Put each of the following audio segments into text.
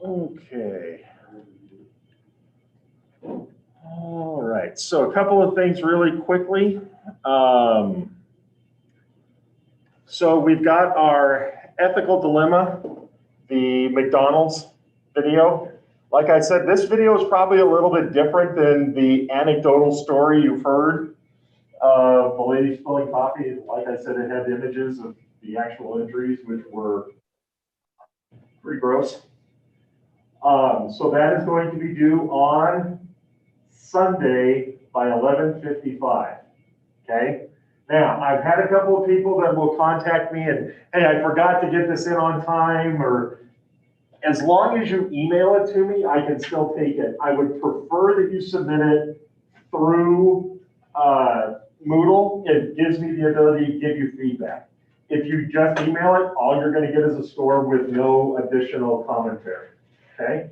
Okay. All right, so a couple of things really quickly. So we've got our ethical dilemma, the McDonald's video. Like I said, this video is probably a little bit different than the anecdotal story you've heard of the lady spilling coffee. Like I said, it had images of the actual injuries, which were pretty gross. So that is going to be due on Sunday by 11:55, okay? Now, I've had a couple of people that will contact me and, hey, I forgot to get this in on time, or as long as you email it to me, I can still take it. I would prefer that you submit it through Moodle. It gives me the ability to give you feedback. If you just email it, all you're going to get is a score with no additional commentary, okay?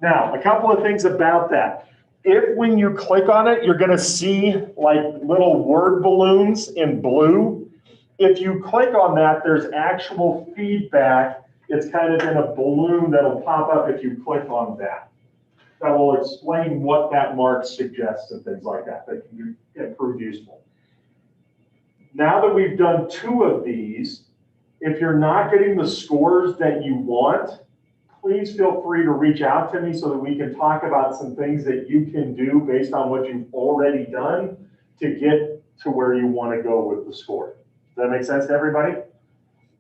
Now, a couple of things about that. If when you click on it, you're going to see like little word balloons in blue. If you click on that, there's actual feedback. It's kind of in a balloon that'll pop up if you click on that. That will explain what that mark suggests and things like that that can prove useful. Now that we've done 2 of these, if you're not getting the scores that you want, please feel free to reach out to me so that we can talk about some things that you can do based on what you've already done to get to where you want to go with the score. Does that make sense to everybody?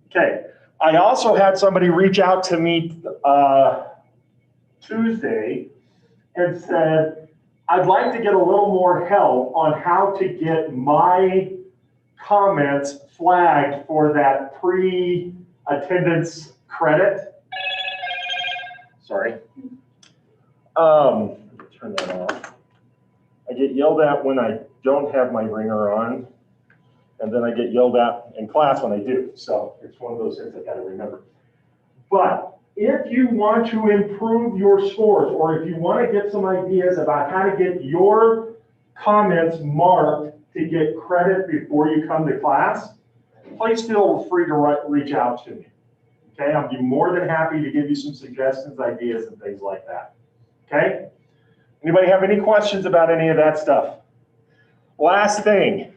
Okay. I also had somebody reach out to me Tuesday and said, I'd like to get a little more help on how to get my comments flagged for that pre-attendance credit. Sorry. Turn that off. I get yelled at when I don't have my ringer on, and then I get yelled at in class when I do. So it's one of those things I gotta remember. But if you want to improve your scores, or if you want to get some ideas about how to get your comments marked to get credit before you come to class, please feel free to reach out to me. Okay, I'll be more than happy to give you some suggestions, ideas, and things like that. Okay? Anybody have any questions about any of that stuff? Last thing,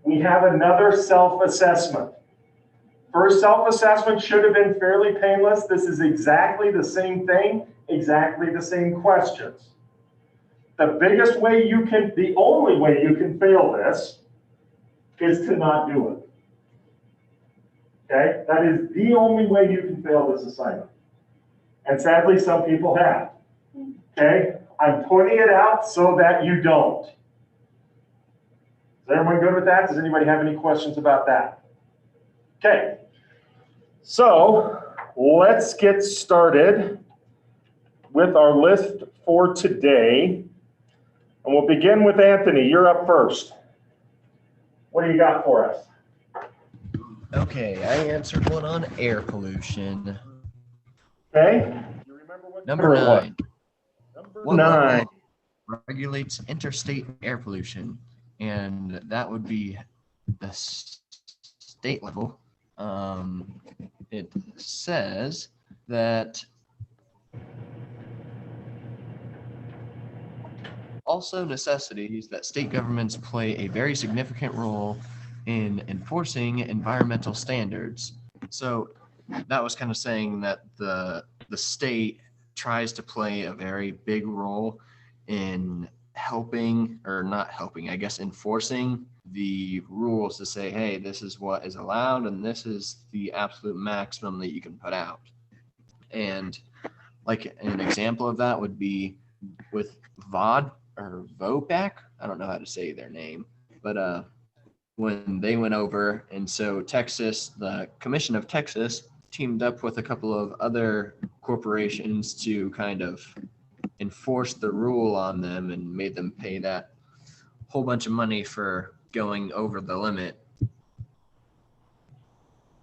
we have another self-assessment. First self-assessment should have been fairly painless. This is exactly the same thing, exactly the same questions. The biggest way you can, the only way you can fail this is to not do it. Okay, that is the only way you can fail this assignment. And sadly, some people have. Okay, I'm pointing it out so that you don't. Is everyone good with that? Does anybody have any questions about that? Okay, so let's get started with our list for today. And we'll begin with Anthony. You're up first. What do you got for us? Okay, I answered one on air pollution. Okay. You remember what Number 9. Number 9 regulates interstate air pollution, and that would be the state level. It says that also necessities that state governments play a very significant role in enforcing environmental standards. So that was kind of saying that the state tries to play a very big role in helping, or not helping, I guess, enforcing the rules to say, hey, this is what is allowed and this is the absolute maximum that you can put out. And like an example of that would be with VOPAC, I don't know how to say their name, but when they went over, and so Texas, the Commission of Texas, teamed up with a couple of other corporations to kind of enforce the rule on them and made them pay that whole bunch of money for going over the limit.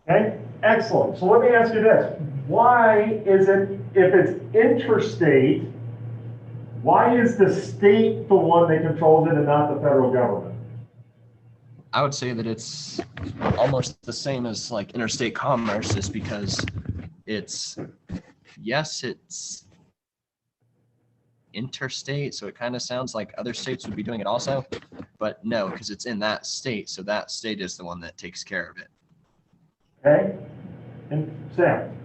Okay, excellent. So let me ask you this. Why is it, if it's interstate, why is the state the one that controls it and not the federal government? I would say that it's almost the same as like interstate commerce, is because it's, yes, it's interstate, so it kind of sounds like other states would be doing it also, but no, because it's in that state, so that state is the one that takes care of it. Okay? And Sam?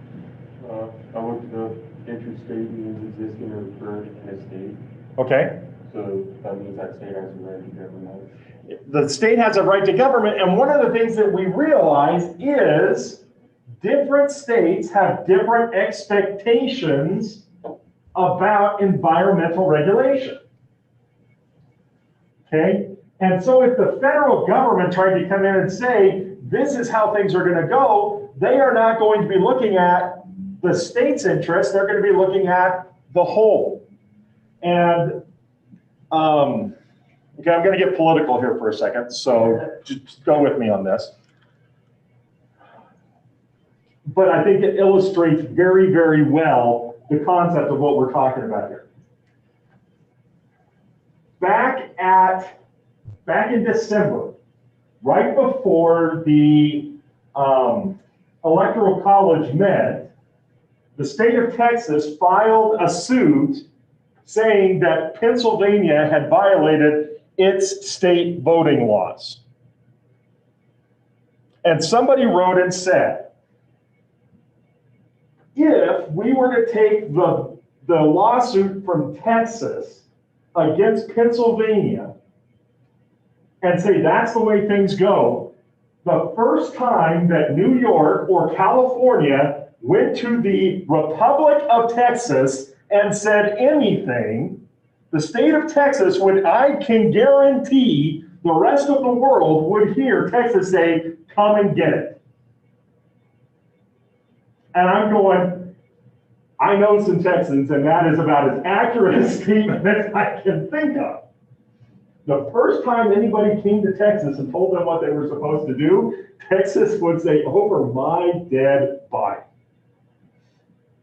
I looked the interstate means existing or occurred in a state, Okay. so that means that state has a right to govern that. The state has a right to government, and one of the things that we realize is different states have different expectations about environmental regulation. Okay? And so if the federal government tried to come in and say, this is how things are going to go, they are not going to be looking at the state's interest, they're going to be looking at the whole. And okay, I'm going to get political here for a second, so just go with me on this. But I think it illustrates very, very well the concept of what we're talking about here. Back in December, right before the Electoral College met, the state of Texas filed a suit saying that Pennsylvania had violated its state voting laws. And somebody wrote and said, if we were to take the lawsuit from Texas against Pennsylvania and say that's the way things go, the first time that New York or California went to the Republic of Texas and said anything, the state of Texas would, I can guarantee the rest of the world would hear Texas say, come and get it. And I'm going, I know some Texans, and that is about as accurate a statement as I can think of. The first time anybody came to Texas and told them what they were supposed to do, Texas would say, over my dead body.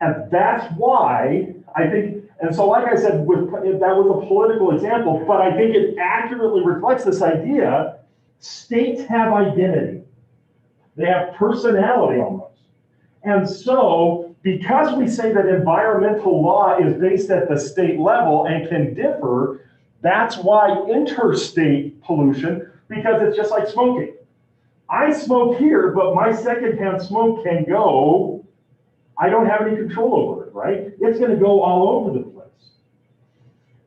And that's why I think, and so like I said, that was a political example, but I think it accurately reflects this idea. States have identity. They have personality almost. And so because we say that environmental law is based at the state level and can differ, that's why interstate pollution, because it's just like smoking. I smoke here, but my secondhand smoke can go, I don't have any control over it, right? It's going to go all over the place.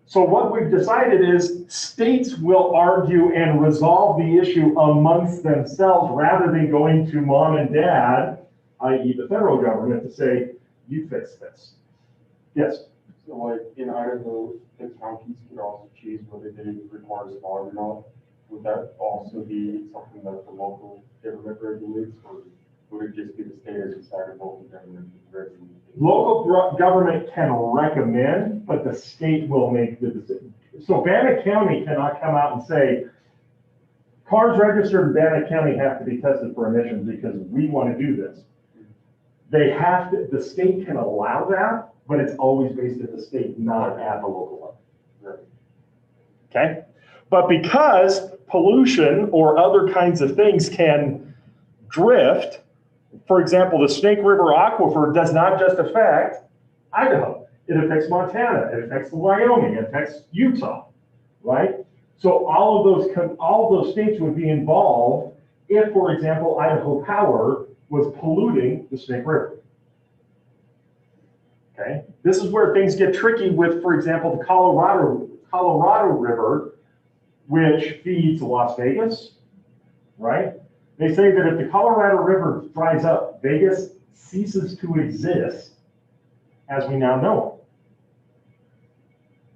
So what we've decided is states will argue and resolve the issue amongst themselves rather than going to mom and dad, i.e. the federal government, to say, you fix this. Yes? So like in Idaho, the counties could also choose whether they require smog or not. Would that also be something that the local government regulates, or would it just be the state as decided local government regulates? Local government can recommend, but the state will make the decision. So Bannock County cannot come out and say, cars registered in Bannock County have to be tested for emissions because we want to do this. They have to, the state can allow that, but it's always based at the state, not at the local level. Okay? But because pollution or other kinds of things can drift, for example, the Snake River Aquifer does not just affect Idaho. It affects Montana, it affects Wyoming, it affects Utah, right? So all of those states would be involved if, for example, Idaho Power was polluting the Snake River. Okay, this is where things get tricky with, for example, the Colorado River, which feeds Las Vegas, right? They say that if the Colorado River dries up, Vegas ceases to exist as we now know it.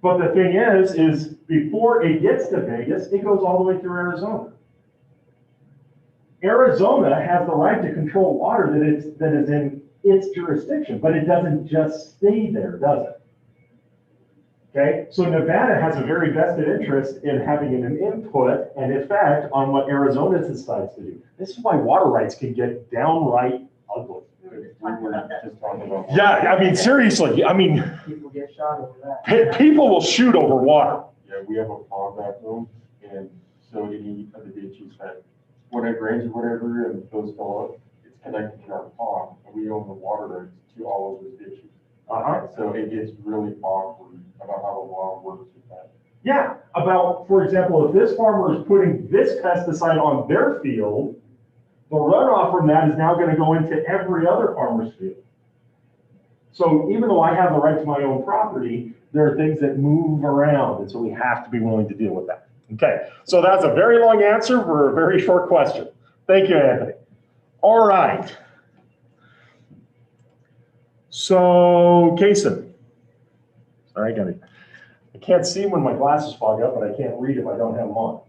But the thing is before it gets to Vegas, it goes all the way through Arizona. Arizona has the right to control water that is in its jurisdiction, but it doesn't just stay there, does it? Okay, so Nevada has a very vested interest in having an input and effect on what Arizona decides to do. This is why water rights can get downright ugly. Yeah, I mean, seriously, I mean, People get shot over that. people will shoot over water. Yeah, we have a pond back home, and so any of the ditches that whatever range or whatever, and those fill up, it's connected to our pond, and we own the water rights to all of those ditches. So it gets really awkward about how the law works with that. Yeah, about, for example, if this farmer is putting this pesticide on their field, the runoff from that is now going to go into every other farmer's field. So even though I have the right to my own property, there are things that move around, and so we have to be willing to deal with that. Okay, so that's a very long answer for a very short question. Thank you, Anthony. All right. So, Kason. Sorry, I can't see when my glasses fog up, but I can't read if I don't have them on.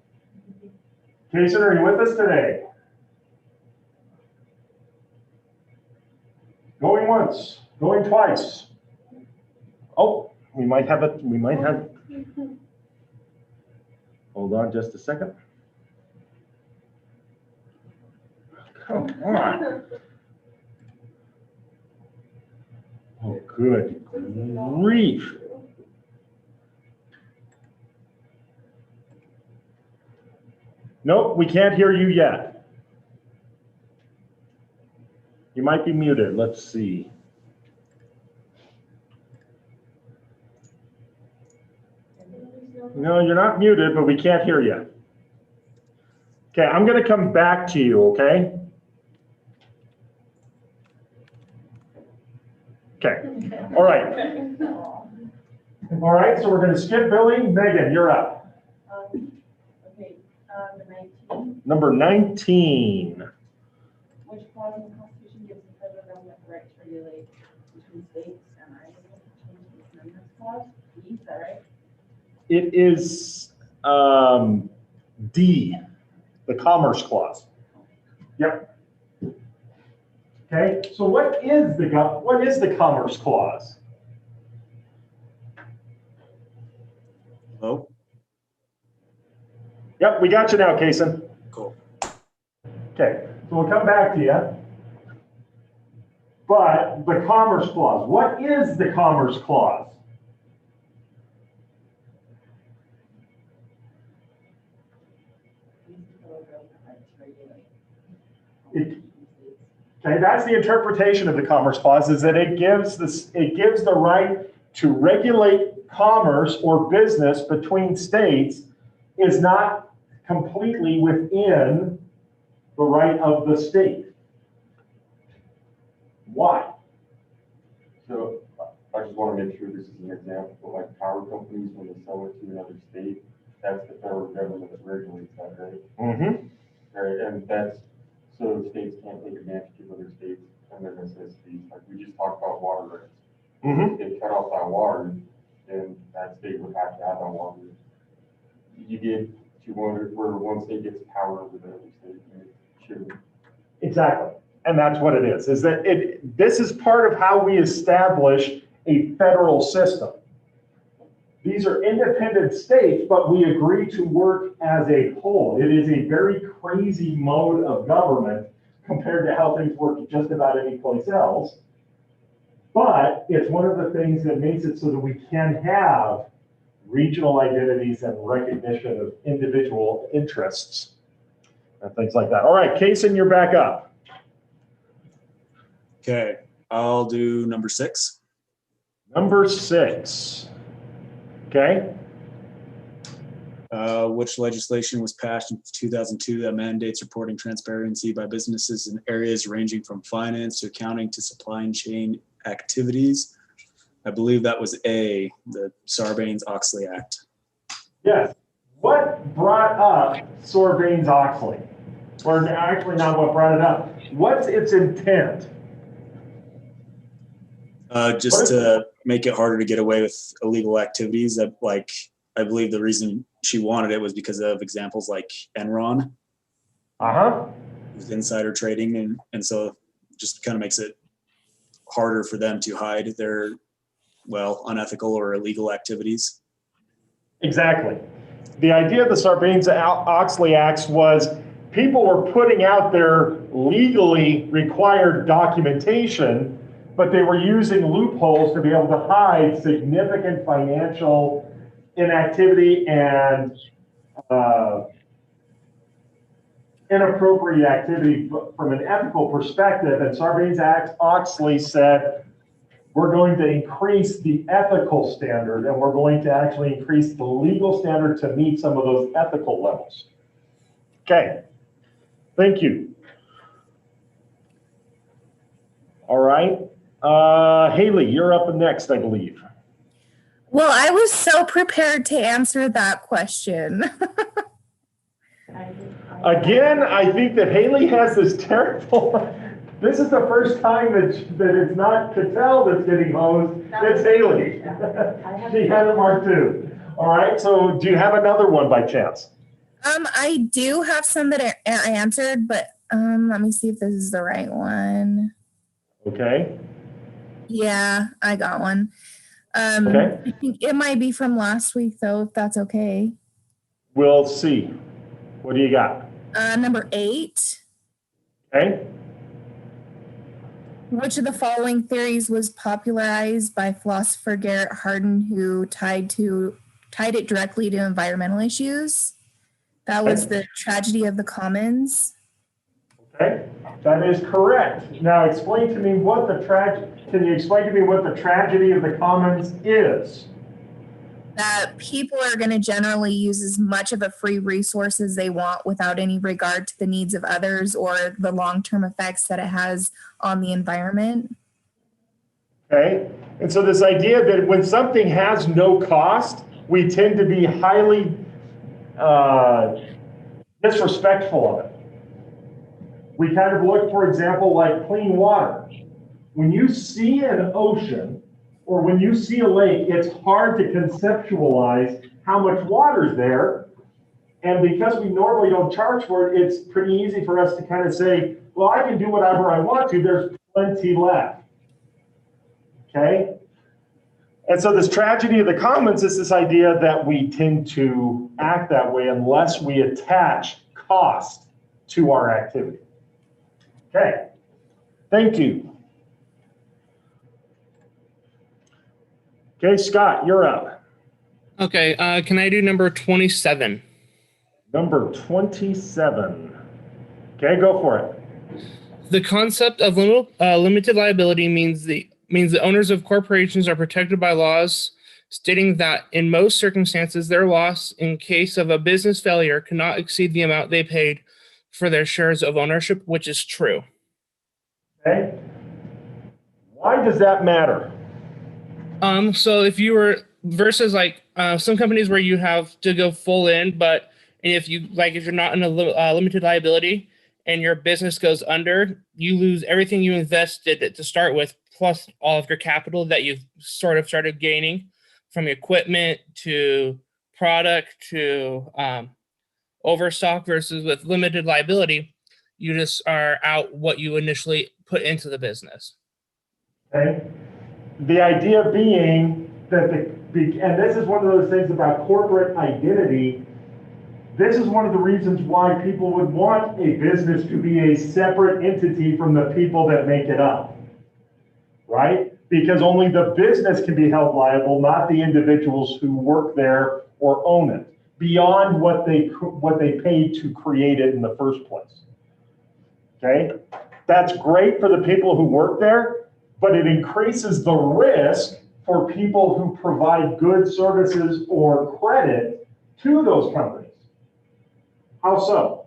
Kason, are you with us today? Going once, going twice. Oh, we might have it, hold on just a second. Come on. Oh, good grief. Nope, we can't hear you yet. You might be muted. Let's see. No, you're not muted, but we can't hear you. Okay, I'm going to come back to you, okay? Okay, all right. All right, so we're going to skip Billy. Megan, you're up. Okay, the 19. Number 19. Which clause in the Constitution gives the federal government the right to regulate between states? And I just want to change this amendments clause. D, is that right? It is D, the Commerce Clause. Yep. Okay, so what is the Commerce Clause? Hello? Yep, we got you now, Kason. Cool. Okay, so we'll come back to you. But the Commerce Clause, what is the Commerce Clause? Okay, that's the interpretation of the Commerce Clause, is that it gives the right to regulate commerce or business between states is not completely within the right of the state. Why? So I just want to make sure this is an example, but like power companies, when they sell it to another state, that's the federal government that regulates that, right? Mm-hmm. Right, and that's, so states can't take advantage of other states and their necessities. Like we just talked about water rights. Mm-hmm. If they cut off that water, then that state would have to have that water. You get to where one state gets power over the other state, and it shouldn't. Exactly. And that's what it is that this is part of how we establish a federal system. These are independent states, but we agree to work as a whole. It is a very crazy mode of government compared to how things work just about any place else. But it's one of the things that makes it so that we can have regional identities and recognition of individual interests and things like that. All right, Kason, you're back up. Okay, I'll do number 6. Number 6. Okay. Which legislation was passed in 2002 that mandates reporting transparency by businesses in areas ranging from finance to accounting to supply chain activities? I believe that was A, the Sarbanes-Oxley Act. Yes. What brought up Sarbanes-Oxley? Or actually not what brought it up. What's its intent? Just to make it harder to get away with illegal activities. That, like, I believe the reason she wanted it was because of examples like Enron. With insider trading, and so just kind of makes it harder for them to hide their, well, unethical or illegal activities. Exactly. The idea of the Sarbanes-Oxley Acts was people were putting out their legally required documentation, but they were using loopholes to be able to hide significant financial inactivity and inappropriate activity from an ethical perspective, and Sarbanes-Oxley said, we're going to increase the ethical standard, and we're going to actually increase the legal standard to meet some of those ethical levels. Okay, thank you. All right, Haley, you're up next, I believe. Well, I was so prepared to answer that question. Again, I think that Haley has this terrible, this is the first time that it's not Cattell that's getting hosed, it's Haley. She had it marked too. All right, so do you have another one by chance? I do have some that are answered, but let me see if this is the right one. Okay. Yeah, I got one. Okay. I think it might be from last week though, if that's okay. We'll see. What do you got? Number 8. Okay. Which of the following theories was popularized by philosopher Garrett Hardin, who tied it directly to environmental issues? That was the tragedy of the commons. Okay, that is correct. Now explain to me what the can you explain to me what the tragedy of the commons is? That people are going to generally use as much of a free resource as they want without any regard to the needs of others or the long-term effects that it has on the environment. Okay, and so this idea that when something has no cost, we tend to be highly disrespectful of it. We kind of look, for example, like clean water. When you see an ocean or when you see a lake, it's hard to conceptualize how much water is there. And because we normally don't charge for it, it's pretty easy for us to kind of say, well, I can do whatever I want to, there's plenty left. Okay? And so this tragedy of the commons is this idea that we tend to act that way unless we attach cost to our activity. Okay, thank you. Okay, Scott, you're up. Okay, can I do number 27? Number 27. Okay, go for it. The concept of limited liability means the owners of corporations are protected by laws stating that in most circumstances, their loss in case of a business failure cannot exceed the amount they paid for their shares of ownership, which is true. Okay. Why does that matter? So if you were versus like some companies where you have to go full in, but if you're not in a limited liability and your business goes under, you lose everything you invested to start with, plus all of your capital that you've sort of started gaining from equipment to product to overstock. Versus with limited liability, you just are out what you initially put into the business. Okay. The idea being that and this is one of those things about corporate identity. This is one of the reasons why people would want a business to be a separate entity from the people that make it up, right? Because only the business can be held liable, not the individuals who work there or own it, beyond what they paid to create it in the first place. Okay, that's great for the people who work there, but it increases the risk for people who provide goods, services, or credit to those companies. How so?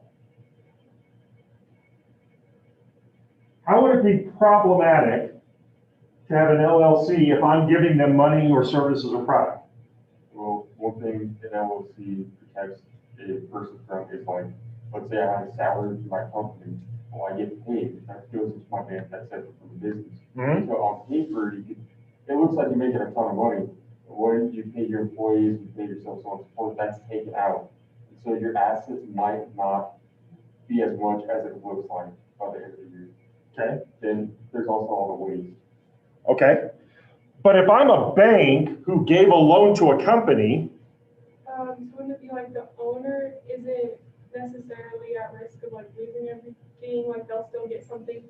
How would it be problematic to have an LLC if I'm giving them money or services or product? Well, one thing an LLC protects a person from is like, let's say I have a salary to my company, well, I get paid, that goes into my bank, that's separate from the business. Mm-hmm. So on paper, it looks like you're making a ton of money. When you pay your employees, you pay yourself, so on and so forth, that's taken out. So your assets might not be as much as it looks like by the end of the year. Okay. Then there's also all the waste. Okay. But if I'm a bank who gave a loan to a company. So wouldn't it be like the owner isn't necessarily at risk of like losing everything, like they'll still get something,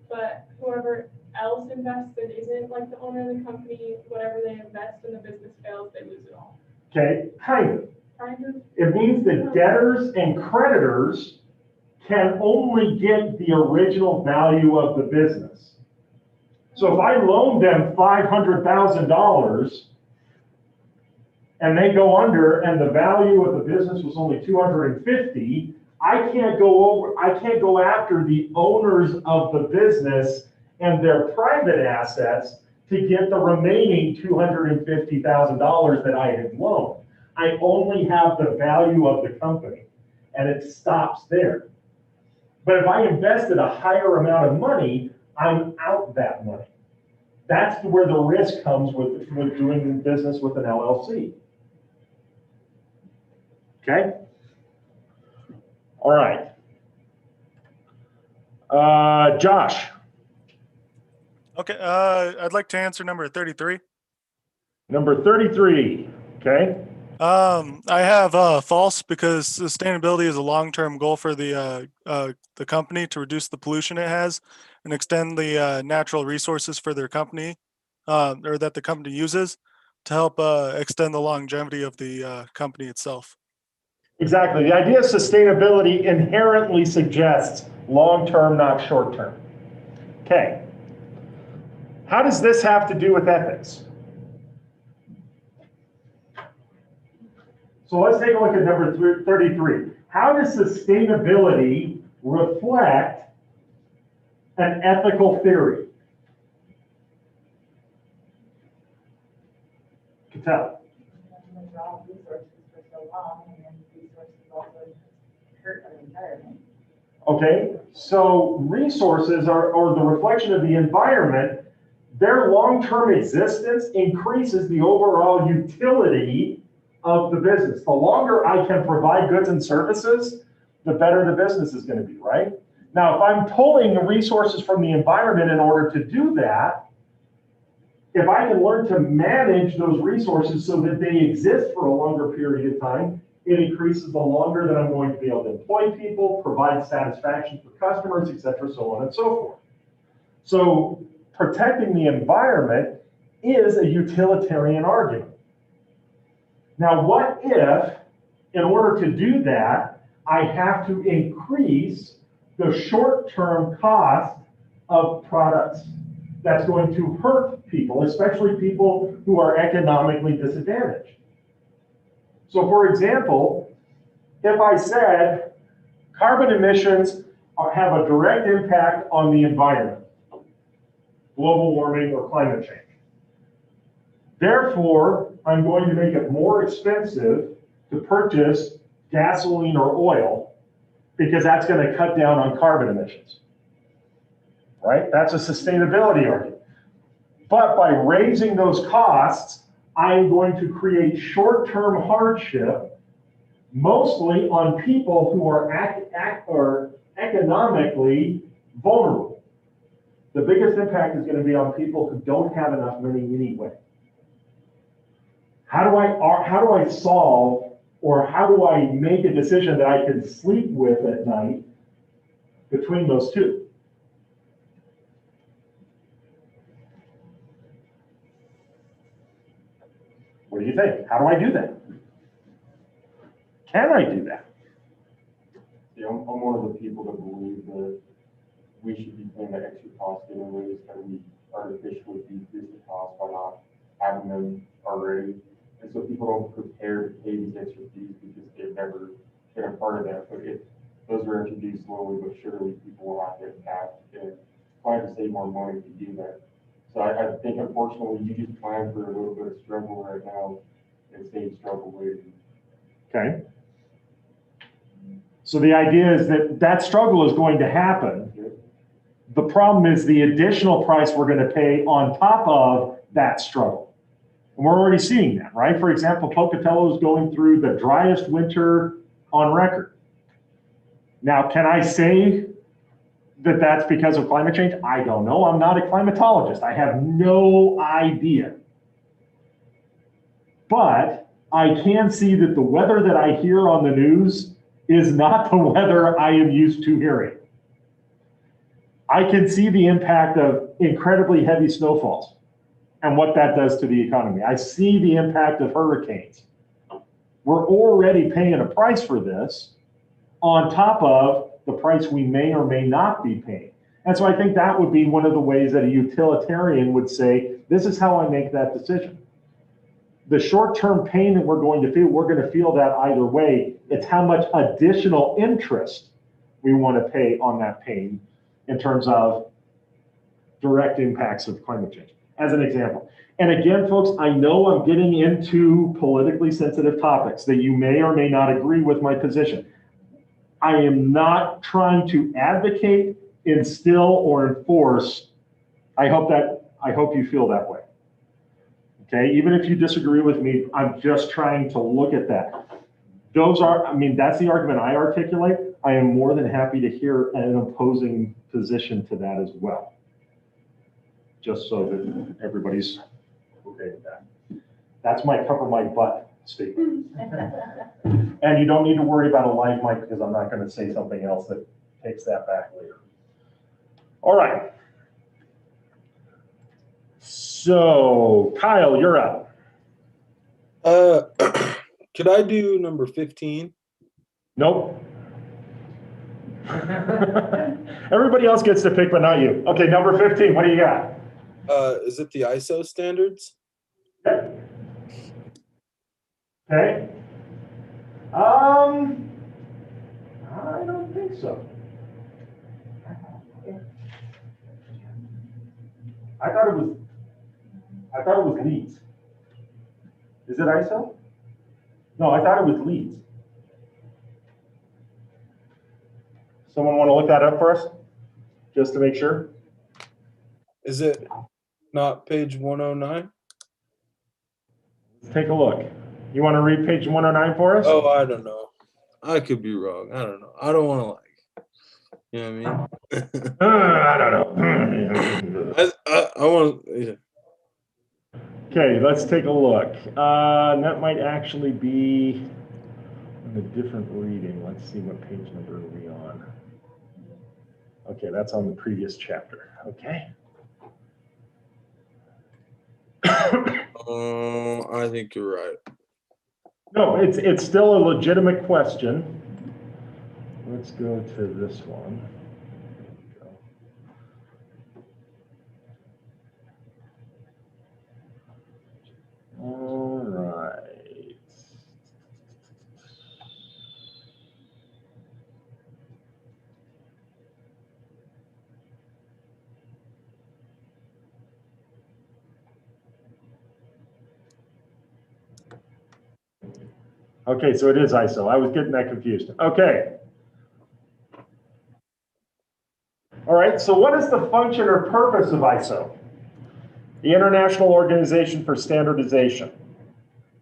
but whoever else invests that isn't like the owner of the company, whatever they invest in the business fails, they lose it all. Okay, kind of. Kind of. It means that debtors and creditors can only get the original value of the business. So if I loan them $500,000 and they go under and the value of the business was only 250, I can't go after the owners of the business and their private assets to get the remaining $250,000 that I had loaned. I only have the value of the company, and it stops there. But if I invested a higher amount of money, I'm out that money. That's where the risk comes with doing business with an LLC. Okay? All right. Josh. Okay, I'd like to answer number 33. Number 33, okay? I have false, because sustainability is a long-term goal for the company to reduce the pollution it has and extend the natural resources for their company, or that the company uses to help extend the longevity of the company itself. Exactly. The idea of sustainability inherently suggests long-term, not short-term. Okay. How does this have to do with ethics? So let's take a look at number 33. How does sustainability reflect an ethical theory? Cattell. Resources for so long, and then resources also hurt the environment. Okay, so resources are the reflection of the environment. Their long-term existence increases the overall utility of the business. The longer I can provide goods and services, the better the business is going to be, right? Now, if I'm pulling resources from the environment in order to do that, if I can learn to manage those resources so that they exist for a longer period of time, it increases the longer that I'm going to be able to employ people, provide satisfaction for customers, et cetera, so on and so forth. So protecting the environment is a utilitarian argument. Now, what if, in order to do that, I have to increase the short-term cost of products? That's going to hurt people, especially people who are economically disadvantaged. So for example, if I said carbon emissions have a direct impact on the environment, global warming or climate change. Therefore, I'm going to make it more expensive to purchase gasoline or oil because that's going to cut down on carbon emissions. Right? That's a sustainability argument. But by raising those costs, I'm going to create short-term hardship, mostly on people who are economically vulnerable. The biggest impact is going to be on people who don't have enough money anyway. How do I solve, or how do I make a decision that I can sleep with at night between those two? What do you think? How do I do that? Can I do that? Yeah, I'm one of the people that believe that we should be paying that extra cost anyways, that we artificially decrease the cost by not having them already. And so people don't prepare to pay these extra fees because they've never been a part of that. But if those are introduced slowly but surely, people will have to adapt and try to save more money to do that. So I think, unfortunately, you just plan for a little bit of struggle right now and save struggle later. Okay. So the idea is that that struggle is going to happen. The problem is the additional price we're going to pay on top of that struggle. And we're already seeing that, right? For example, Pocatello is going through the driest winter on record. Now, can I say that that's because of climate change? I don't know. I'm not a climatologist. I have no idea. But I can see that the weather that I hear on the news is not the weather I am used to hearing. I can see the impact of incredibly heavy snowfalls and what that does to the economy. I see the impact of hurricanes. We're already paying a price for this on top of the price we may or may not be paying. And so I think that would be one of the ways that a utilitarian would say, this is how I make that decision. The short-term pain that we're going to feel that either way. It's how much additional interest we want to pay on that pain in terms of direct impacts of climate change, as an example. And again, folks, I know I'm getting into politically sensitive topics that you may or may not agree with my position. I am not trying to advocate, instill, or enforce. I hope you feel that way. Okay, even if you disagree with me, I'm just trying to look at that. That's the argument I articulate. I am more than happy to hear an opposing position to that as well. Just so that everybody's okay with that. That's my cover my butt statement. And you don't need to worry about a live mic because I'm not going to say something else that takes that back later. All right. So, Kyle, you're up. Could I do number 15? Nope. Everybody else gets to pick, but not you. Okay, number 15, what do you got? Is it the ISO standards? Yep. Okay. I don't think so. I thought it was leads. Is it ISO? No, I thought it was leads. Someone want to look that up for us? Just to make sure? Is it not page 109? Let's take a look. You want to read page 109 for us? Oh, I don't know. I could be wrong. I don't know. I don't want to you know what I mean? I don't know. I want to. Yeah. Okay, let's take a look. That might actually be a different reading. Let's see what page number are we on. Okay, that's on the previous chapter. Okay. I think you're right. No, it's still a legitimate question. Let's go to this one. All right. Okay, so it is ISO. I was getting that confused. Okay. All right, so what is the function or purpose of ISO? The International Organization for Standardization.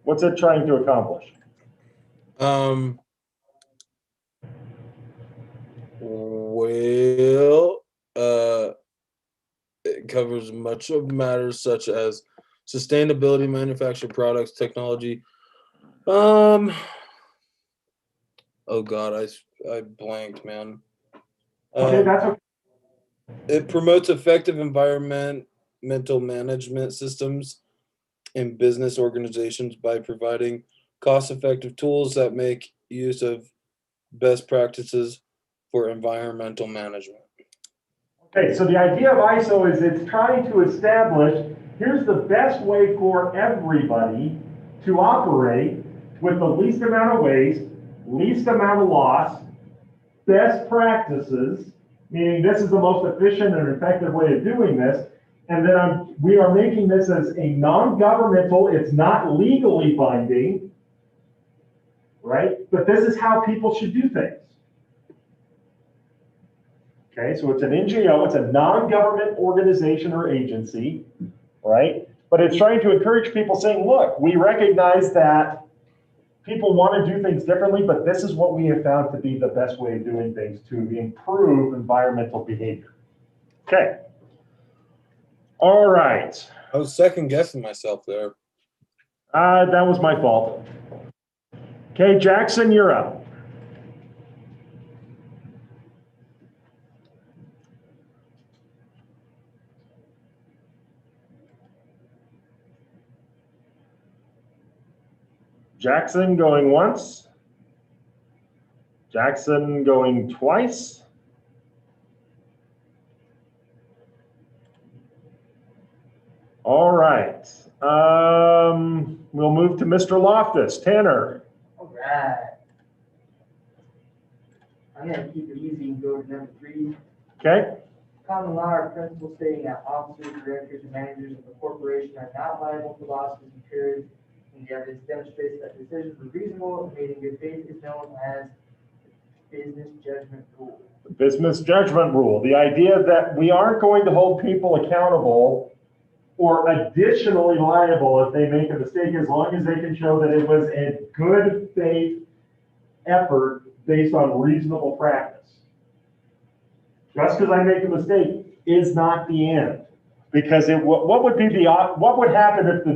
What's it trying to accomplish? Well, it covers much of matters such as sustainability, manufactured products, technology. Oh God, I blanked, man. Okay, that's okay. It promotes effective environmental management systems in business organizations by providing cost-effective tools that make use of best practices for environmental management. Okay, so the idea of ISO is it's trying to establish, here's the best way for everybody to operate with the least amount of waste, least amount of loss, best practices, meaning this is the most efficient and effective way of doing this. And then we are making this as a non-governmental, it's not legally binding, right? But this is how people should do things. Okay, so it's an NGO, it's a non-government organization or agency, right? But it's trying to encourage people saying, look, we recognize that people want to do things differently, but this is what we have found to be the best way of doing things to improve environmental behavior. Okay. All right. I was second guessing myself there. That was my fault. Okay, Jackson, you're up. Jackson going once. Jackson going twice. All right. We'll move to Mr. Loftus. Tanner. All right. I'm gonna keep it easy and go to number 3. Okay. Common law or principle stating that officers, directors, and managers of the corporation are not liable for losses incurred when the evidence demonstrates that decisions were reasonable and made in good faith is known as business judgment rule. The business judgment rule. The idea that we aren't going to hold people accountable or additionally liable if they make a mistake, as long as they can show that it was a good faith effort based on reasonable practice. Just because I make a mistake is not the end, because what would happen if the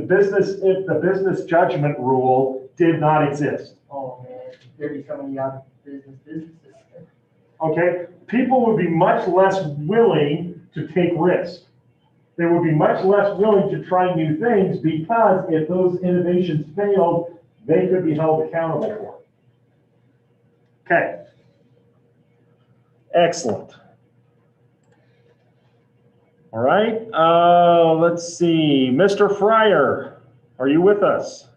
business judgment rule did not exist? Oh man, there'd be so many other businesses. Okay, people would be much less willing to take risks. They would be much less willing to try new things, because if those innovations failed, they could be held accountable for it. Okay. Excellent. All right, let's see. Mr. Fryer, are you with us?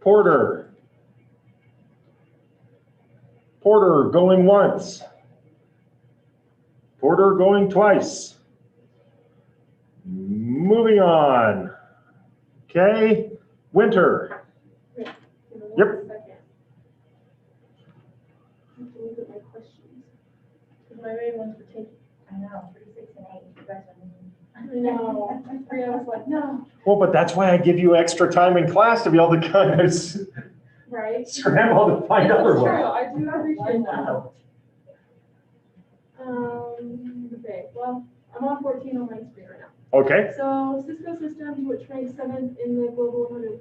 Porter. Porter going once. Porter going twice. Moving on. Okay, Winter. Wait, give me one Yep. second. I have to look at my questions. 'Cause my main ones were taken. I know, 3, 6, and 8, you guys are I know. 3, I was like, no, Well, but that's why I give you extra time in class to be able to kind of right? scramble to find That's other true, ones. I do appreciate that. Wow. Okay, well, I'm on 14 on my screen right now. Okay, So Cisco Systems, which ranks 7th in the global 100,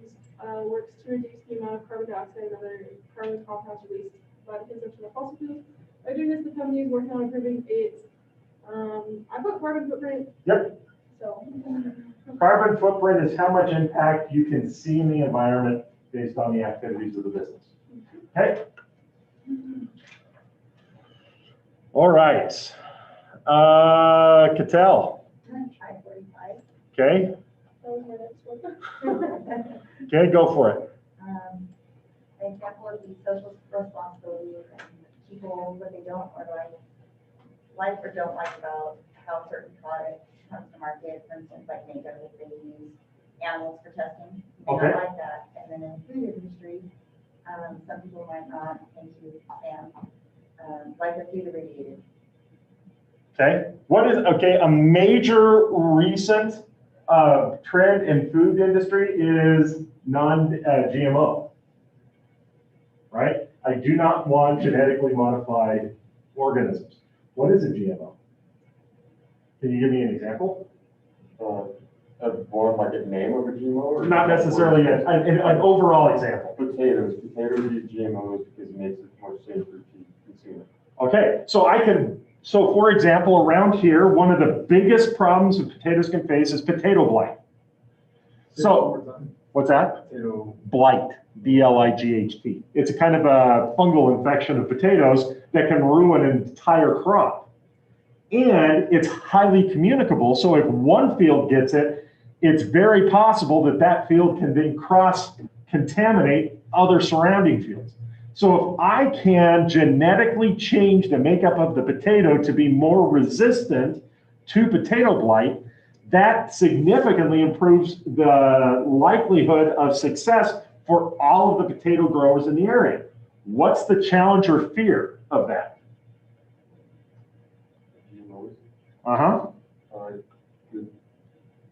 works to reduce the amount of carbon dioxide and other carbon compounds released by the consumption of fossil fuels. By doing this, the company is working on improving its, I put carbon footprint. Yep. So. carbon footprint is how much impact you can see in the environment based on the activities of the business. Okay? All right. Cattell, I'm gonna try 45. okay? That was my next one. Okay, go for it. An example of the social responsibility and people, what they don't or like or don't like about how certain products come to market. For instance, like makeup, if they use animals for testing, they Okay. don't like that. And then in the food industry, some people might not think you like the food irradiated. Okay, a major recent trend in food industry is non-GMO, right? I do not want genetically modified organisms. What is a GMO? Can you give me an example? More like a name of a GMO? Or Not necessarily an overall example. Potatoes. Potatoes use GMOs because it makes it more safer to consume it. Okay, so for example, around here, one of the biggest problems that potatoes can face is potato blight. So, what's that? Blight, B-L-I-G-H-T. It's a kind of a fungal infection of potatoes that can ruin an entire crop. And it's highly communicable, so if one field gets it, it's very possible that that field can then cross-contaminate other surrounding fields. So if I can genetically change the makeup of the potato to be more resistant to potato blight, that significantly improves the likelihood of success for all of the potato growers in the area. What's the challenge or fear of that? GMOs. Uh-huh.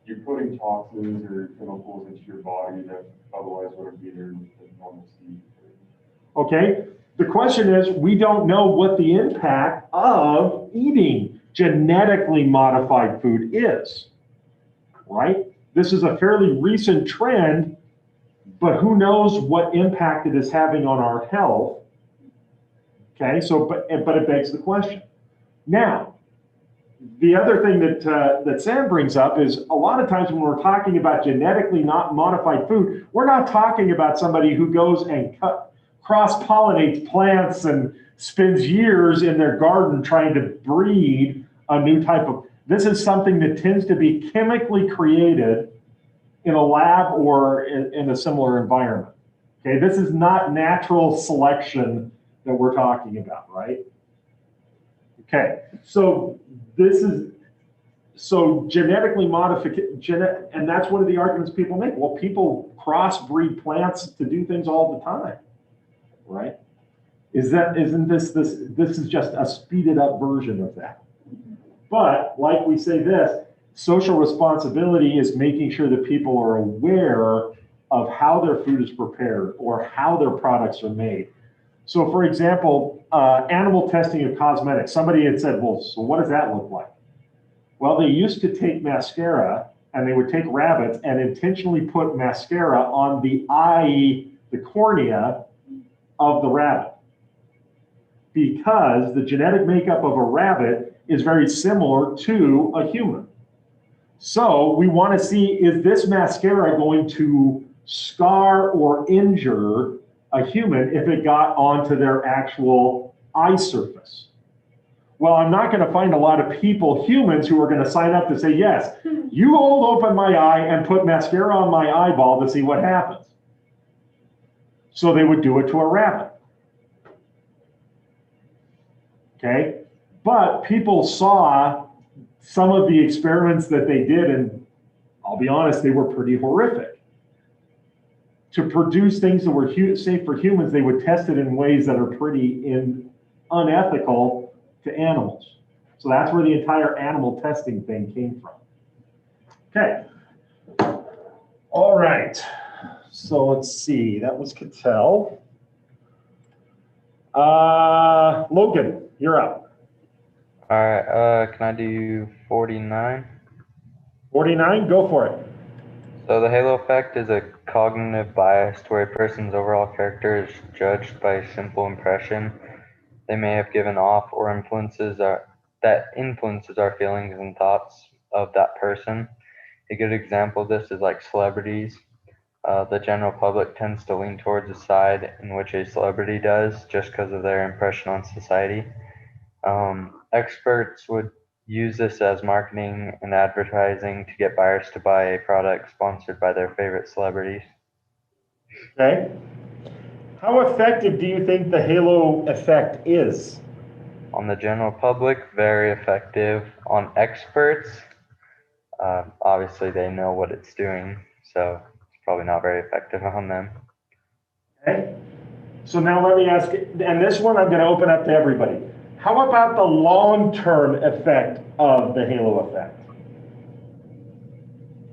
You're putting toxins or chemicals into your body that otherwise wouldn't be there with the normal seed. Okay, the question is, we don't know what the impact of eating genetically modified food is, right? This is a fairly recent trend, but who knows what impact it is having on our health. Okay, so, but it begs the question. Now, the other thing that Sam brings up is a lot of times when we're talking about genetically not modified food, we're not talking about somebody who goes and cross-pollinates plants and spends years in their garden trying to breed a new type of. This is something that tends to be chemically created in a lab or in a similar environment. Okay, this is not natural selection that we're talking about, right? Okay, so genetically modification, and that's one of the arguments people make. Well, people crossbreed plants to do things all the time, right? Isn't this is just a speeded up version of that? But like we say this, social responsibility is making sure that people are aware of how their food is prepared or how their products are made. So for example, animal testing of cosmetics. Somebody had said, well, so what does that look like? Well, they used to take mascara and they would take rabbits and intentionally put mascara on the eye, the cornea of the rabbit. Because the genetic makeup of a rabbit is very similar to a human. So we want to see, is this mascara going to scar or injure a human if it got onto their actual eye surface? Well, I'm not going to find a lot of people, humans, who are going to sign up to say, yes, you hold open my eye and put mascara on my eyeball to see what happens. So they would do it to a rabbit. Okay, but people saw some of the experiments that they did, and I'll be honest, they were pretty horrific. To produce things that were safe for humans, they would test it in ways that are pretty unethical to animals. So that's where the entire animal testing thing came from. Okay. All right. So let's see. That was Cattell. Logan, you're up. All right, can I do 49? 49, go for it. So the halo effect is a cognitive bias where a person's overall character is judged by a simple impression they may have given off or that influences our feelings and thoughts of that person. A good example of this is like celebrities. The general public tends to lean towards the side in which a celebrity does just because of their impression on society. Experts would use this as marketing and advertising to get buyers to buy a product sponsored by their favorite celebrities. Okay. How effective do you think the halo effect is? On the general public, very effective. On experts, obviously they know what it's doing, so it's probably not very effective on them. Okay. So now let me ask, and this one I'm going to open up to everybody. How about the long-term effect of the halo effect?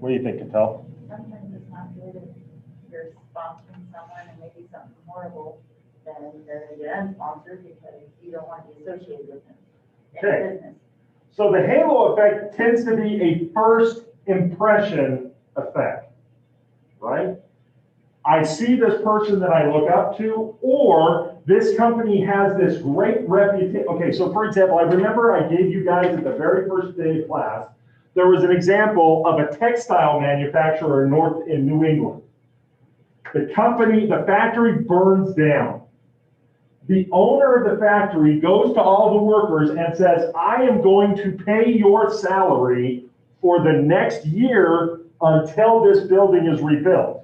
What do you think, Cattell? Sometimes it's not good if you're sponsoring someone and maybe something horrible, then they're going to get unsponsored because you don't want to be associated with them in Okay. business. So the halo effect tends to be a first impression effect, right? I see this person that I look up to, or this company has this great reputation. Okay, so for example, I remember I gave you guys at the very first day of class, there was an example of a textile manufacturer in New England. The factory burns down. The owner of the factory goes to all the workers and says, I am going to pay your salary for the next year until this building is rebuilt.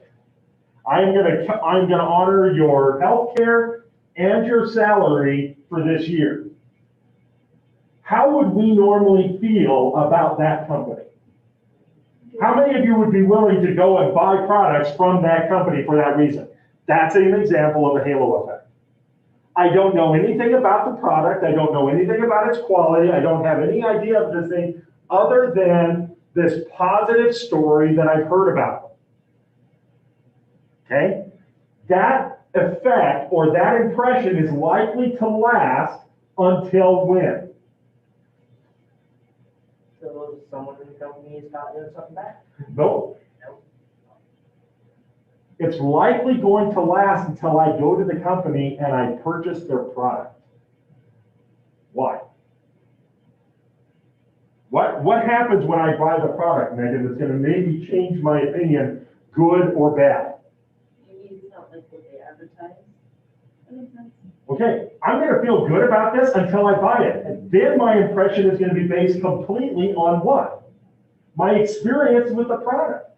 I'm gonna honor your health care and your salary for this year. How would we normally feel about that company? How many of you would be willing to go and buy products from that company for that reason? That's an example of a halo effect. I don't know anything about the product. I don't know anything about its quality. I don't have any idea of this thing other than this positive story that I've heard about. Okay? That effect or that impression is likely to last until when? So someone in the company is not doing something back? Nope. It's likely going to last until I go to the company and I purchase their product. Why? What happens when I buy the product, Megan, that's gonna maybe change my opinion, good or bad? Maybe it's not like what they advertise. That makes sense. Okay, I'm gonna feel good about this until I buy it. And then my impression is gonna be based completely on what? My experience with the product.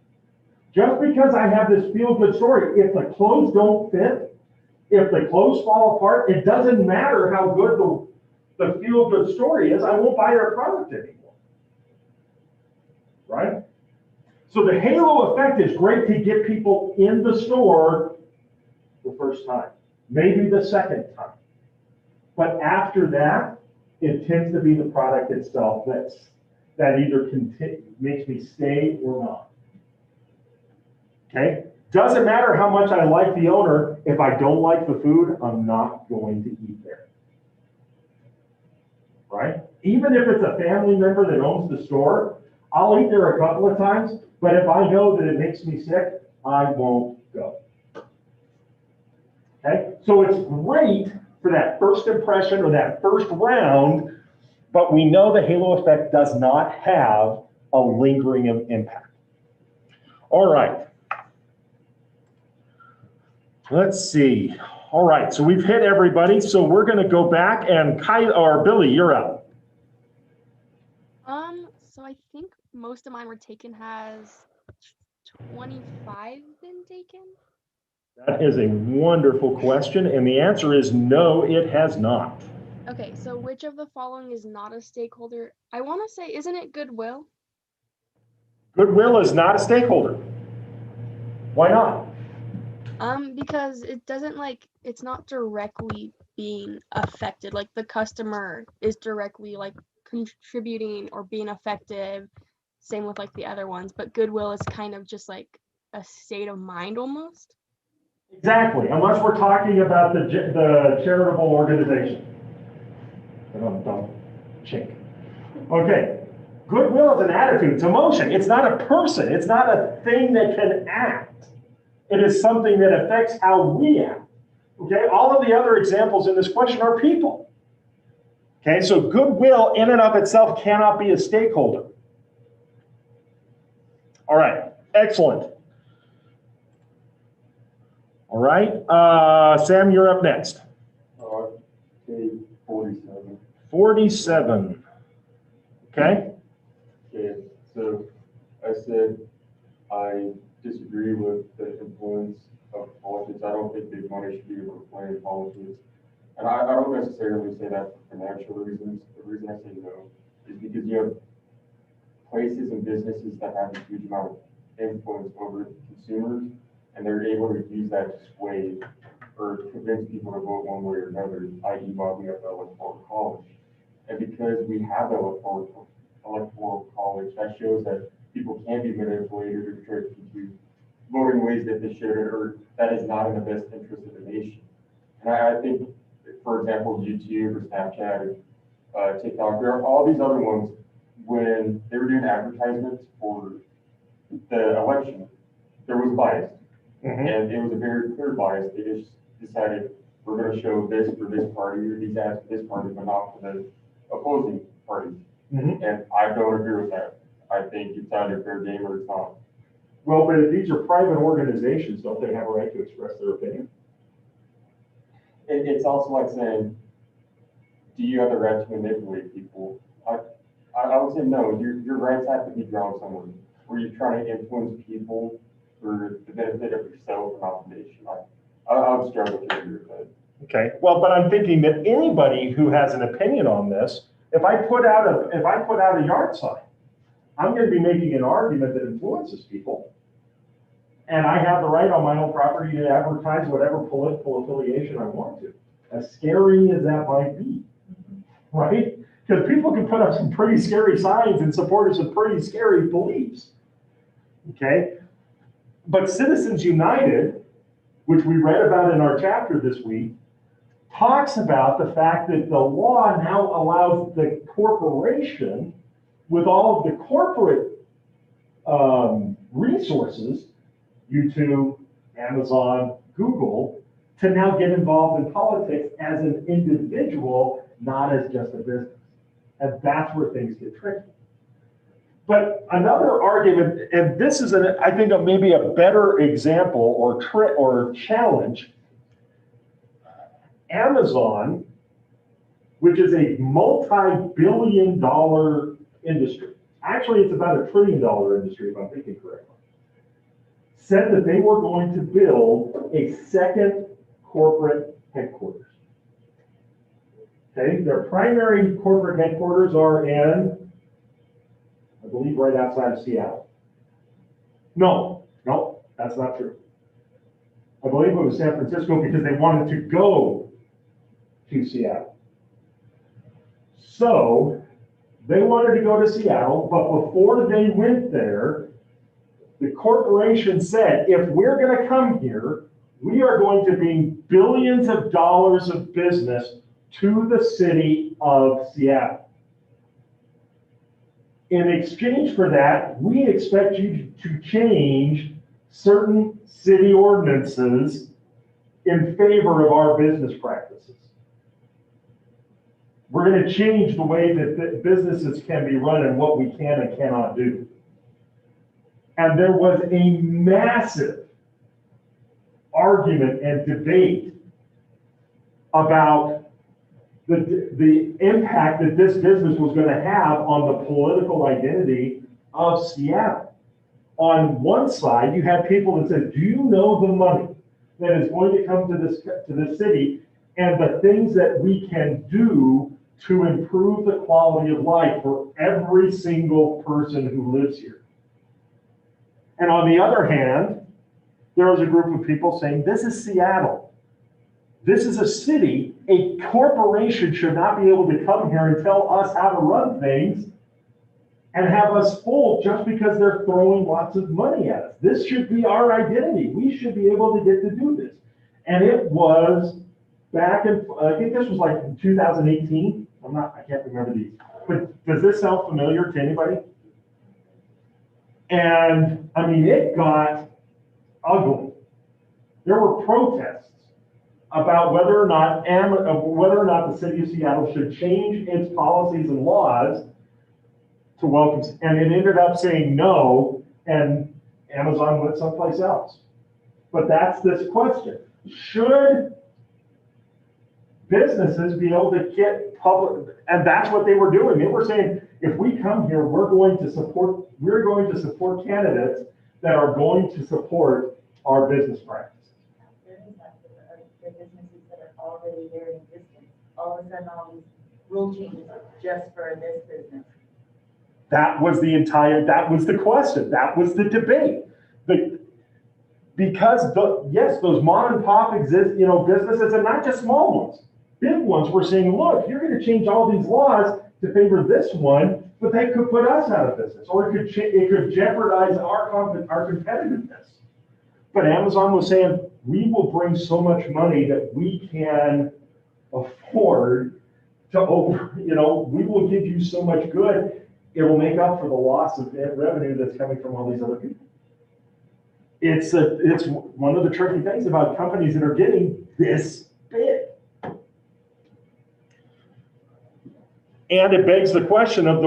Just because I have this feel-good story, if the clothes don't fit, if the clothes fall apart, it doesn't matter how good the feel-good story is, I won't buy their product anymore. Right? So the halo effect is great to get people in the store the first time, maybe the second time. But after that, it tends to be the product itself that either makes me stay or not. Okay? Doesn't matter how much I like the owner, if I don't like the food, I'm not going to eat there. Right? Even if it's a family member that owns the store, I'll eat there a couple of times, but if I know that it makes me sick, I won't go. Okay? So it's great for that first impression or that first round, but we know the halo effect does not have a lingering impact. All right. Let's see. All right, so we've hit everybody, so we're going to go back and Billy, you're up. So I think most of mine were taken. Has 25 been taken? That is a wonderful question, and the answer is no, it has not. Okay, so which of the following is not a stakeholder? I want to say, isn't it Goodwill? Goodwill is not a stakeholder. Why not? Because it doesn't it's not directly being affected. Like the customer is directly contributing or being effective. Same with the other ones, but Goodwill is kind of just like a state of mind almost. Exactly, unless we're talking about the charitable organization. Don't chink. Okay, Goodwill is an attitude, it's emotion. It's not a person, it's not a thing that can act. It is something that affects how we act. Okay, all of the other examples in this question are people. Okay, so goodwill in and of itself cannot be a stakeholder. All right, excellent. All right, Sam, you're up next. Okay, 47. 47. Okay. Okay, so I said I disagree with the influence of politics. I don't think big money should be able to play in politics. And I don't necessarily say that for financial reasons. The reason I say no is because you have places and businesses that have a huge amount of influence over consumers, and they're able to use that to sway or convince people to vote one way or another, i.e. lobbying up the electoral college. And because we have the electoral college, that shows that people can be manipulated or tricked into voting ways that they should, or that is not in the best interest of the nation. And I think, for example, YouTube or Snapchat or TikTok, there are all these other ones, when they were doing advertisements for the election, there was bias. And it was a very clear bias. They just decided we're going to show this for this party or these ads for this party, but not for the opposing party. And I don't agree with that. I think it's either fair game or it's not. Well, but if these are private organizations, don't they have a right to express their opinion? It's also like saying, do you have the right to manipulate people? I would say no. Your rights have to be drawn somewhere. Where you're trying to influence people for the benefit of yourself and not the nation. I would struggle to agree with that. Okay. Well, but I'm thinking that anybody who has an opinion on this, if I put out a yard sign, I'm going to be making an argument that influences people. And I have the right on my own property to advertise whatever political affiliation I want to, as scary as that might be, right? Because people can put up some pretty scary signs in support of some pretty scary beliefs, okay? But Citizens United, which we read about in our chapter this week, talks about the fact that the law now allows the corporation, with all of the corporate resources, YouTube, Amazon, Google, to now get involved in politics as an individual, not as just a business. And that's where things get tricky. But another argument, and this is, I think, maybe a better example or challenge. Amazon, which is a multi-billion-dollar industry. Actually, it's about $1 trillion industry, if I'm thinking correctly. Said that they were going to build a second corporate headquarters. Okay, their primary corporate headquarters are in, I believe, right outside of Seattle. No, that's not true. I believe it was San Francisco because they wanted to go to Seattle. So they wanted to go to Seattle, but before they went there, the corporation said, if we're going to come here, we are going to bring billions of dollars of business to the city of Seattle. In exchange for that, we expect you to change certain city ordinances in favor of our business practices. We're going to change the way that businesses can be run and what we can and cannot do. And there was a massive argument and debate about the impact that this business was going to have on the political identity of Seattle. On one side, you had people that said, do you know the money that is going to come to this city and the things that we can do to improve the quality of life for every single person who lives here? And on the other hand, there was a group of people saying, this is Seattle. This is a city. A corporation should not be able to come here and tell us how to run things and have us fold just because they're throwing lots of money at us. This should be our identity. We should be able to get to do this. And it was back in, I think this was like in 2018. I can't remember these. But does this sound familiar to anybody? And I mean, it got ugly. There were protests about whether or not the city of Seattle should change its policies and laws to welcome, and it ended up saying no, and Amazon went someplace else. But that's this question. Should businesses be able to get public, and that's what they were doing. They were saying, if we come here, we're going to support candidates that are going to support our business practices. The businesses that are already there in existence, all of a sudden all these rule changes just for this business. That was the question. That was the debate. Because those mom and pop businesses, and not just small ones, big ones were saying, look, you're going to change all these laws to favor this one, but that could put us out of business, or it could jeopardize our competitiveness. But Amazon was saying, we will bring so much money that we can afford to we will give you so much good, it will make up for the loss of revenue that's coming from all these other people. It's one of the tricky things about companies that are getting this big. And it begs the question of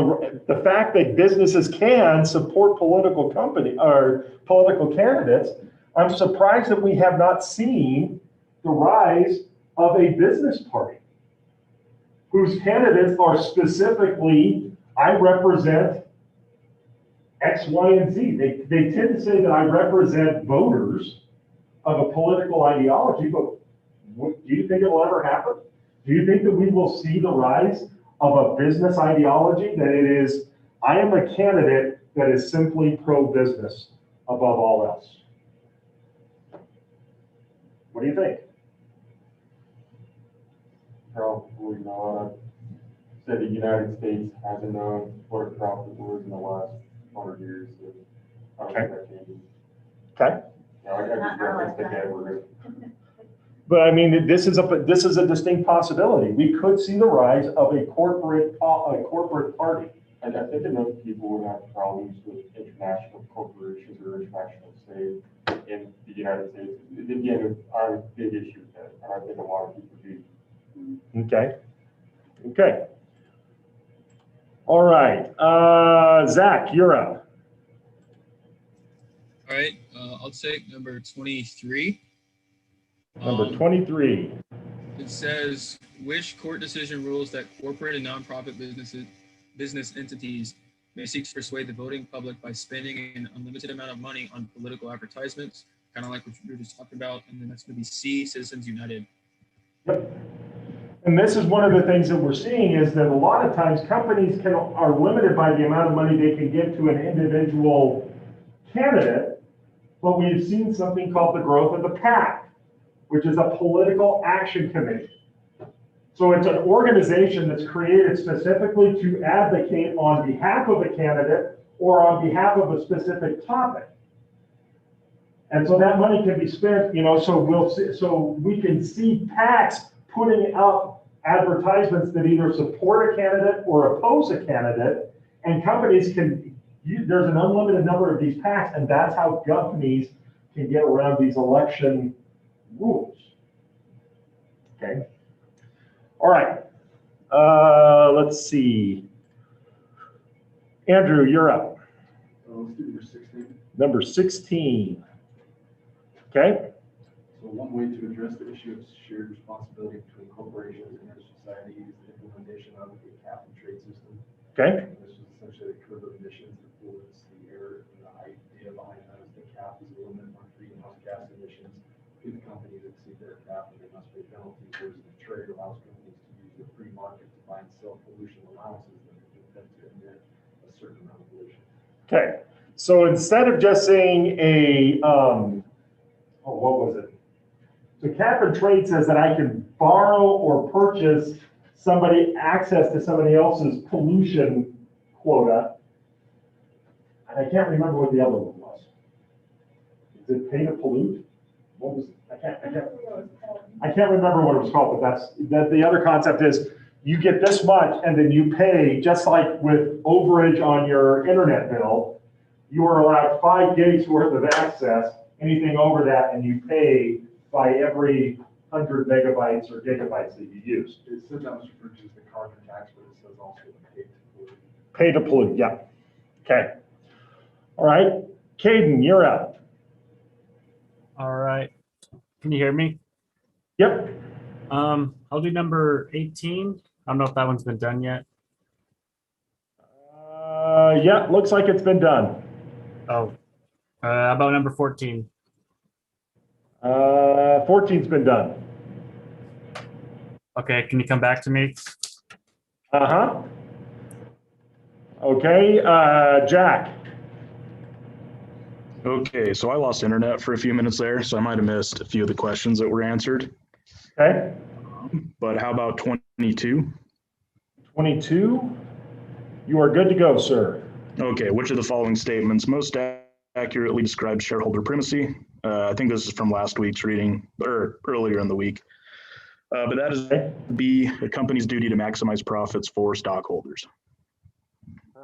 the fact that businesses can support political candidates. I'm surprised that we have not seen the rise of a business party whose candidates are specifically, I represent X, Y, and Z. They tend to say that I represent voters of a political ideology, but do you think it will ever happen? Do you think that we will see the rise of a business ideology that it is, I am a candidate that is simply pro-business above all else? What do you think? Probably not. Said the United States hasn't known what a profit was in the last 100 years. So I don't think that changes. Okay. Yeah, I just referenced the dead word. But I mean, this is a distinct possibility. We could see the rise of a corporate party. And I think enough people would have problems with international corporations or international state in the United States. Again, I have a big issue with that, and I think a lot of people do. Okay. All right, Zach, you're up. All right, I'll take number 23. Number 23. It says, which court decision rules that corporate and nonprofit business entities may seek to persuade the voting public by spending an unlimited amount of money on political advertisements, kind of like what you were just talking about. And then that's going to be C, Citizens United. Yep. And this is one of the things that we're seeing is that a lot of times companies are limited by the amount of money they can give to an individual candidate, but we've seen something called the growth of the PAC, which is a political action committee. So it's an organization that's created specifically to advocate on behalf of a candidate or on behalf of a specific topic. And so that money can be spent, so we can see PACs putting up advertisements that either support a candidate or oppose a candidate, and companies there's an unlimited number of these PACs, and that's how companies can get around these election rules. Okay. All right. Let's see. Andrew, you're up. Let's do number 16. Number 16. Okay. So one way to address the issue of shared responsibility between corporations and their society is the implementation of a cap and trade system. Okay. And this is essentially the curve of emissions that was the error and the idea behind that is the cap is a limit on greenhouse gas emissions. If companies exceed their cap, they must pay penalties, whereas the trade allows companies to use the free market to buy and sell pollution allowances that permit them to emit a certain amount of pollution. Okay. So instead of just saying what was it? So cap and trade says that I can borrow or purchase access to somebody else's pollution quota. And I can't remember what the other one was. Is it pay to pollute? What was it? I can't remember what it was called, but the other concept is you get this much and then you pay, just like with overage on your internet bill, you are allowed 5 gigs worth of access, anything over that, and you pay by every 100 megabytes or gigabytes that you use. It says that was referred to as the carbon tax, but it says also the pay to pollute. Pay to pollute, yeah. Okay. All right. Caden, you're up. All right. Can you hear me? Yep. I'll do number 18. I don't know if that one's been done yet. Yeah, looks like it's been done. Oh, about number 14. 14's been done. Okay, can you come back to me? Uh-huh. Okay, Jack. Okay, so I lost internet for a few minutes there, so I might have missed a few of the questions that were answered. Okay. But how about 22? 22? You are good to go, sir. Okay, which of the following statements most accurately describes shareholder primacy? I think this is from last week's reading, or earlier in the week. But that is B, a company's duty to maximize profits for stockholders.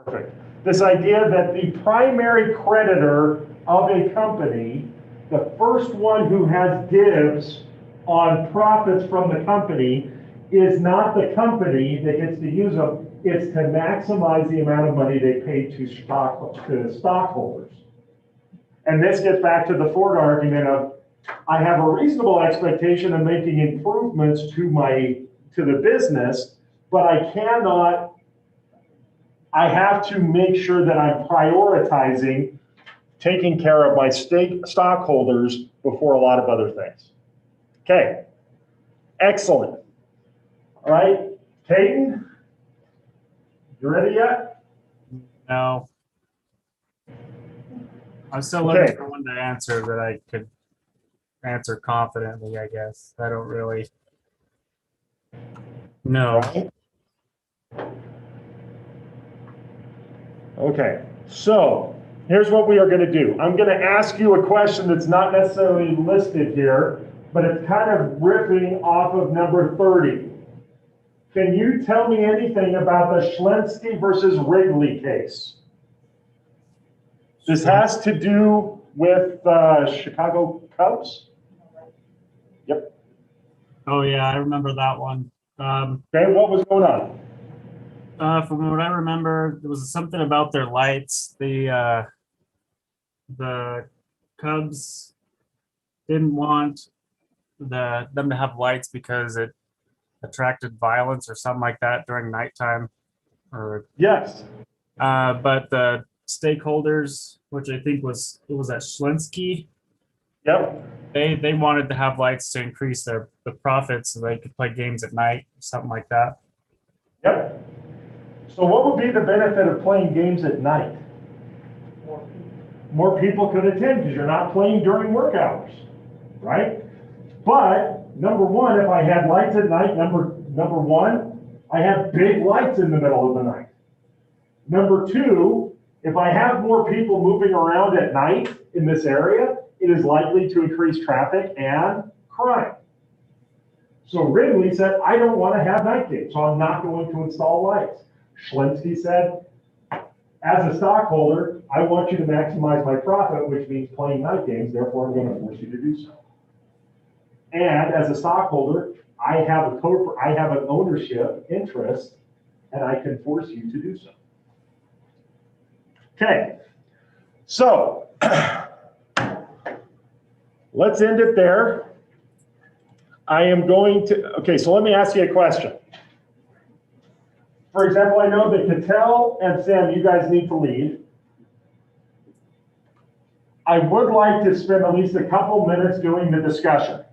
Perfect. This idea that the primary creditor of a company, the first one who has dibs on profits from the company, is not the company that gets to use them. It's to maximize the amount of money they pay to stockholders. And this gets back to the Ford argument of, I have a reasonable expectation of making improvements to the business, but I have to make sure that I'm prioritizing taking care of my stockholders before a lot of other things. Okay, excellent. All right, Caden, you ready yet? No. I'm still looking for one to answer that I could answer confidently, I guess. I don't really know. Okay, so here's what we are going to do. I'm going to ask you a question that's not necessarily listed here, but it's kind of riffing off of number 30. Can you tell me anything about the Schlensky versus Wrigley case? This has to do with Chicago Cubs? Yep. Oh yeah, I remember that one. Okay, what was going on? From what I remember, there was something about their lights. The Cubs didn't want them to have lights because it attracted violence or something like that during nighttime. Or Yes. but the stakeholders, which I think was at Schlinsky. Yep. They wanted to have lights to increase the profits so they could play games at night, something like that. Yep. So what would be the benefit of playing games at night? More people could attend because you're not playing during work hours, right? But number one, if I had lights at night, number one, I have big lights in the middle of the night. Number two, if I have more people moving around at night in this area, it is likely to increase traffic and crime. So Wrigley said, I don't want to have night games, so I'm not going to install lights. Schlinsky said, as a stockholder, I want you to maximize my profit, which means playing night games, therefore I'm going to force you to do so. And as a stockholder, I have an ownership interest, and I can force you to do so. Okay, so let's end it there. I am going to, okay, so let me ask you a question. For example, I know that Cattell and Sam, you guys need to leave. I would like to spend at least a couple minutes doing the discussion,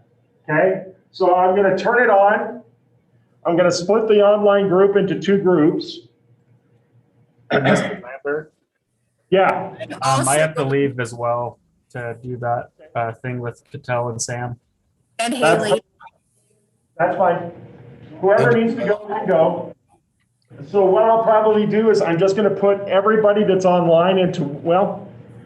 okay? So I'm gonna turn it on. I'm gonna split the online group into 2 groups. Mr. Lambert, Yeah. I have to leave as well to do that thing with Patel and Sam. And Haley. That's fine. Whoever needs to go, can go. So what I'll probably do is I'm just gonna put everybody that's online into, well,